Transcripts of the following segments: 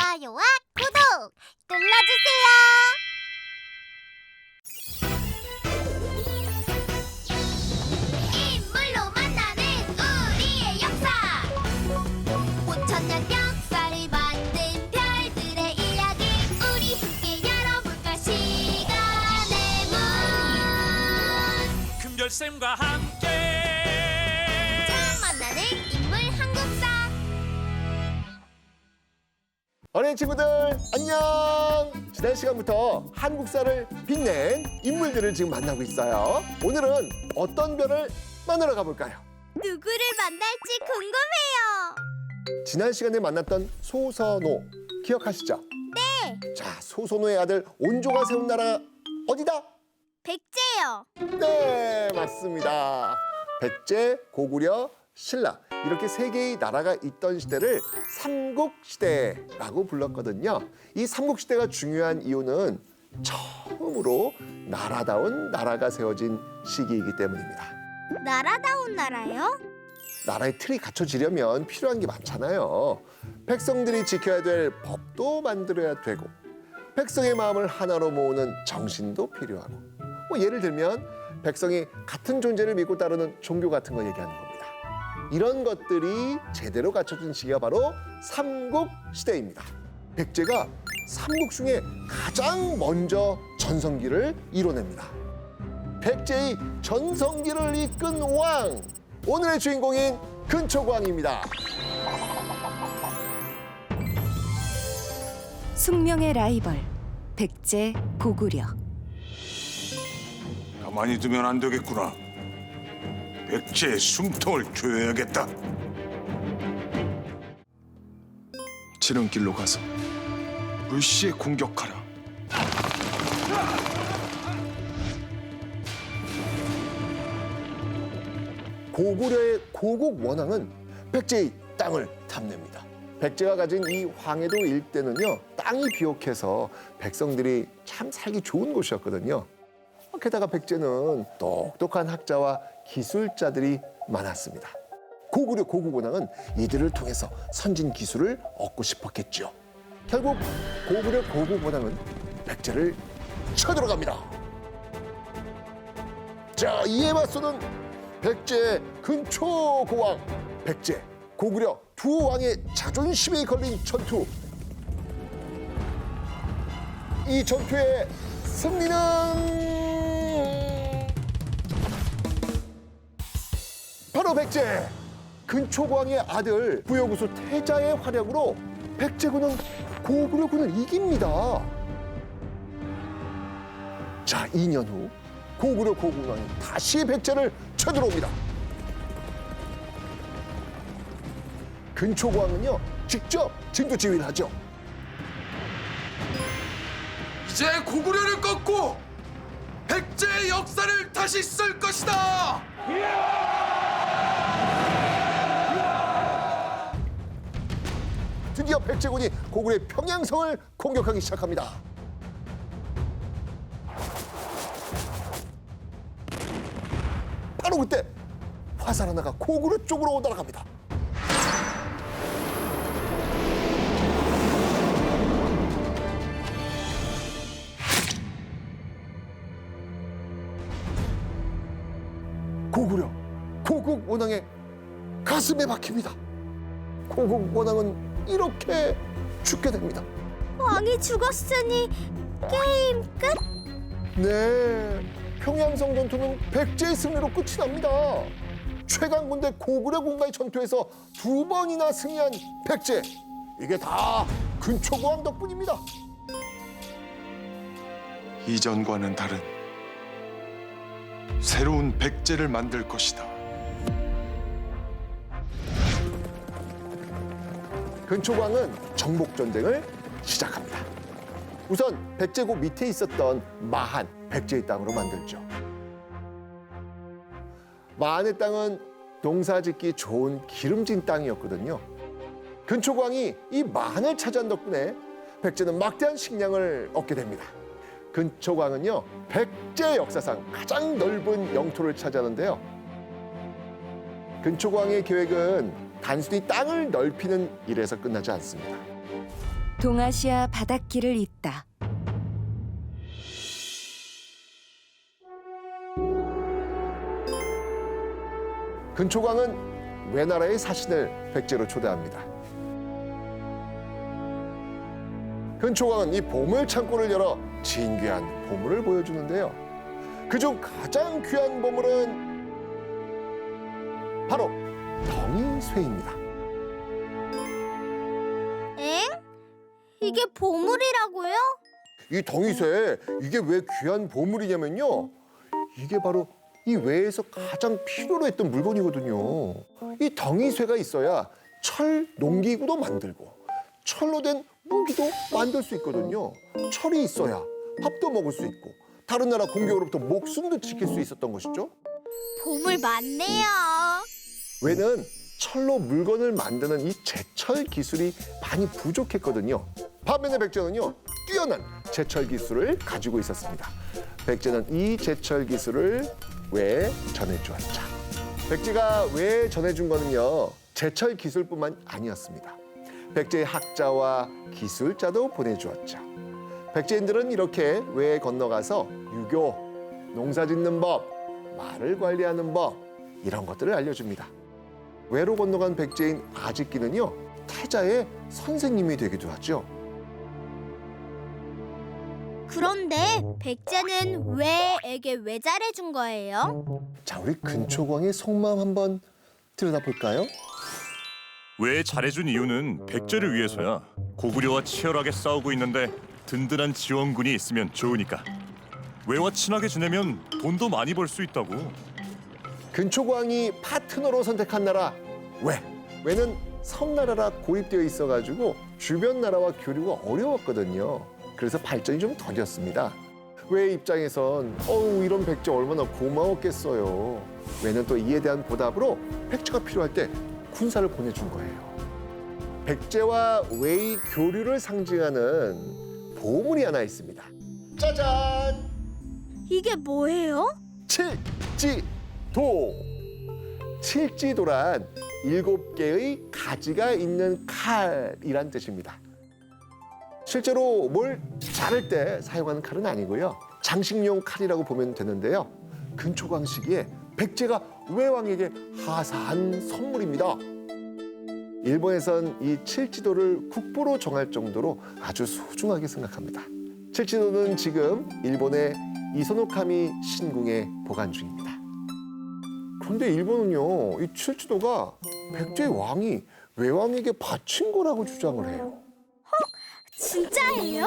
좋아요와 구독 눌러주세요. 인물로 만나는 우리의 역사 5천년 역사를 만든 별들의 이야기 우리 함께 열어볼까 시간의 문 금별쌤과 함께 처음 만나는 인물 한국사 어린이 친구들 안녕! 지난 시간부터 한국사를 빛낸 인물들을 지금 만나고 있어요. 오늘은 어떤 별을 만나러 가볼까요? 누구를 만날지 궁금해요. 지난 시간에 만났던 소선호 기억하시죠? 네, 자, 소선호의 아들 온조가 세운 나라 어디다? 백제요. 네, 맞습니다. 백제, 고구려, 신라 이렇게 세 개의 나라가 있던 시대를 삼국시대라고 불렀거든요. 이 삼국시대가 중요한 이유는 처음으로 나라다운 나라가 세워진 시기이기 때문입니다. 나라다운 나라요? 나라의 틀이 갖춰지려면 필요한 게 많잖아요. 백성들이 지켜야 될 법도 만들어야 되고 백성의 마음을 하나로 모으는 정신도 필요하고 예를 들면 백성이 같은 존재를 믿고 따르는 종교 같은 거 얘기하는 겁니다. 이런 것들이 제대로 갖춰진 시기가 바로 삼국시대입니다. 백제가 삼국 중에 가장 먼저 전성기를 이뤄냅니다. 백제의 전성기를 이끈 왕, 오늘의 주인공인 근초광입니다. 숙명의 라이벌 백제 고구려. 가만히 두면 안 되겠구나. 백제의 숨통을 조여야겠다. 지름길로 가서 물시에 공격하라. 고구려의 고국 원왕은 백제의 땅을 탐냅니다. 백제가 가진 이 황해도 일대는요, 땅이 비옥해서 백성들이 참 살기 좋은 곳이었거든요. 게다가 백제는 똑똑한 학자와 기술자들이 많았습니다. 고구려 고국 원왕은 이들을 통해서 선진 기술을 얻고 싶었겠죠. 결국 고구려 고국 원왕은 백제를 쳐들어갑니다. 자, 이에 맞서는 백제 근초고왕, 백제 고구려 두 왕의 자존심이 걸린 전투. 이 전투의 승리는 바로 백제 근초고왕의 아들 부여구수 태자의 활약으로 백제군은 고구려군을 이깁니다. 자, 2년 후 고구려 고국왕이 다시 백제를 쳐들어옵니다. 근초고왕은요, 직접 진두지휘를 하죠. 이제 고구려를 꺾고 백제의 역사를 다시 쓸 것이다. 드디어 백제군이 고구려의 평양성을 공격하기 시작합니다. 바로 그때 화살 하나가 고구려 쪽으로 날아갑니다. 고구려 고국 원왕의 가슴에 박힙니다. 고국 원왕은 이렇게 죽게 됩니다. 왕이 죽었으니 게임 끝? 네, 평양성 전투는 백제의 승리로 끝이 납니다. 최강군대 고구려군과의 전투에서 2번이나 승리한 백제, 이게 다 근초고왕 덕분입니다. 이전과는 다른 새로운 백제를 만들 것이다. 근초고왕은 정복전쟁을 시작합니다. 우선 백제국 밑에 있었던 마한, 백제의 땅으로 만들죠. 마한의 땅은 농사짓기 좋은 기름진 땅이었거든요. 근초고왕이 이 마한을 차지한 덕분에 백제는 막대한 식량을 얻게 됩니다. 근초고왕은요, 백제 역사상 가장 넓은 영토를 차지하는데요. 근초고왕의 계획은 단순히 땅을 넓히는 일에서 끝나지 않습니다. 동아시아 바닷길을 잇다. 근초광은 외나라의 사신을 백제로 초대합니다. 근초광은 이 보물 창고를 열어 진귀한 보물을 보여주는데요. 그중 가장 귀한 보물은 바로 덩이쇠입니다. 엥? 이게 보물이라고요? 이 덩이쇠, 이게 왜 귀한 보물이냐면요. 이게 바로 이 외에서 가장 필요로 했던 물건이거든요. 이 덩이쇠가 있어야 철 농기구도 만들고 철로 된 무기도 만들 수 있거든요. 철이 있어야 밥도 먹을 수 있고 다른 나라 공격으로부터 목숨도 지킬 수 있었던 것이죠. 보물 많네요. 왜는 철로 물건을 만드는 이 제철 기술이 많이 부족했거든요. 반면에 백제는요, 뛰어난 제철 기술을 가지고 있었습니다. 백제는 이 제철 기술을 외에 전해주었죠. 백제가 외에 전해준 거는요, 제철 기술뿐만 아니었습니다. 백제의 학자와 기술자도 보내주었죠. 백제인들은 이렇게 외에 건너가서 유교, 농사 짓는 법, 말을 관리하는 법 이런 것들을 알려줍니다. 외로 건너간 백제인 아직기는요, 태자의 선생님이 되기도 하죠. 그런데 백제는 왜에게 왜 잘해준 거예요? 자, 우리 근초광의 속마음 한번 들여다볼까요? 왜 잘해준 이유는 백제를 위해서야. 고구려와 치열하게 싸우고 있는데 든든한 지원군이 있으면 좋으니까. 왜와 친하게 지내면 돈도 많이 벌 수 있다고. 근초광이 파트너로 선택한 나라 왜? 왜는 섬나라라 고립되어 있어가지고 주변 나라와 교류가 어려웠거든요. 그래서 발전이 좀 더뎠습니다. 왜 입장에선 이런 백제 얼마나 고마웠겠어요. 왜는 또 이에 대한 보답으로 백제가 필요할 때 군사를 보내준 거예요. 백제와 외의 교류를 상징하는 보물이 하나 있습니다. 짜잔! 이게 뭐예요? 칠지도. 칠지도란 7개의 가지가 있는 칼이란 뜻입니다. 실제로 뭘 자를 때 사용하는 칼은 아니고요. 장식용 칼이라고 보면 되는데요. 근초광 시기에 백제가 외왕에게 하사한 선물입니다. 일본에선 이 칠지도를 국보로 정할 정도로 아주 소중하게 생각합니다. 칠지도는 지금 일본의 이소노카미 신궁에 보관 중입니다. 그런데 일본은요, 이 칠지도가 백제의 왕이 외왕에게 바친 거라고 주장을 해요. 진짜예요?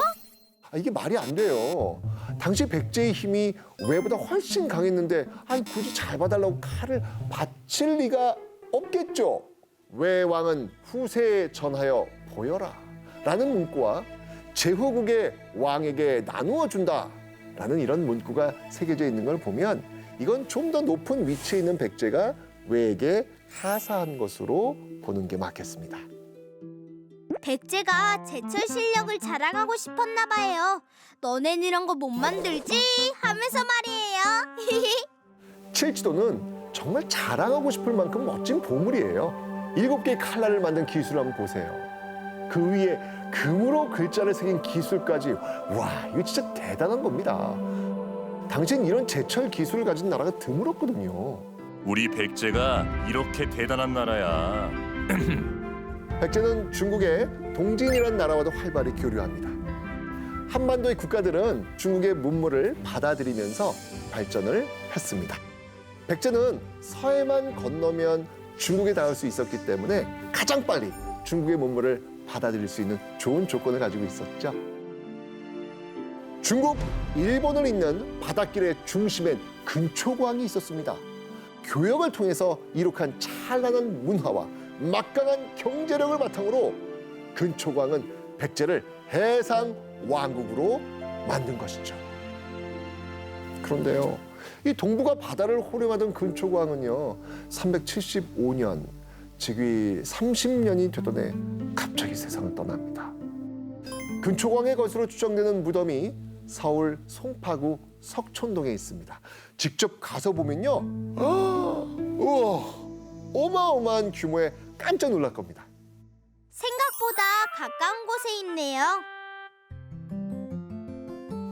이게 말이 안 돼요. 당시 백제의 힘이 외보다 훨씬 강했는데 굳이 잘 봐달라고 칼을 바칠 리가 없겠죠. 외왕은 후세에 전하여 보여라 라는 문구와 제후국의 왕에게 나누어 준다 라는 이런 문구가 새겨져 있는 걸 보면 이건 좀 더 높은 위치에 있는 백제가 외에게 하사한 것으로 보는 게 맞겠습니다. 백제가 제철 실력을 자랑하고 싶었나 봐요. 너넨 이런 거 못 만들지? 하면서 말이에요. 칠지도는 정말 자랑하고 싶을 만큼 멋진 보물이에요. 7개의 칼날을 만든 기술을 한번 보세요. 그 위에 금으로 글자를 새긴 기술까지. 와, 이거 진짜 대단한 겁니다. 당시엔 이런 제철 기술을 가진 나라가 드물었거든요. 우리 백제가 이렇게 대단한 나라야. 백제는 중국의 동진이라는 나라와도 활발히 교류합니다. 한반도의 국가들은 중국의 문물을 받아들이면서 발전을 했습니다. 백제는 서해만 건너면 중국에 닿을 수 있었기 때문에 가장 빨리 중국의 문물을 받아들일 수 있는 좋은 조건을 가지고 있었죠. 중국, 일본을 잇는 바닷길의 중심엔 근초광이 있었습니다. 교역을 통해서 이룩한 찬란한 문화와 막강한 경제력을 바탕으로 근초광은 백제를 해상 왕국으로 만든 것이죠. 그런데요, 이 동북아 바다를 호령하던 근초광은요, 375년, 즉위 30년이 되던 해 갑자기 세상을 떠납니다. 근초광의 것으로 추정되는 무덤이 서울 송파구 석촌동에 있습니다. 직접 가서 보면요, 우와, 어마어마한 규모에 깜짝 놀랄 겁니다. 생각보다 가까운 곳에 있네요.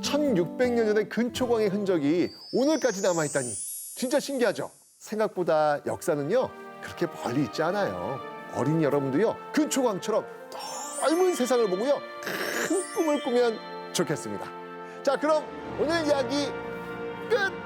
1600년 전의 근초광의 흔적이 오늘까지 남아있다니 진짜 신기하죠? 생각보다 역사는요 그렇게 멀리 있지 않아요. 어린 여러분도요 근초광처럼 넓은 세상을 보고요 큰 꿈을 꾸면 좋겠습니다. 자, 그럼 오늘 이야기 끝!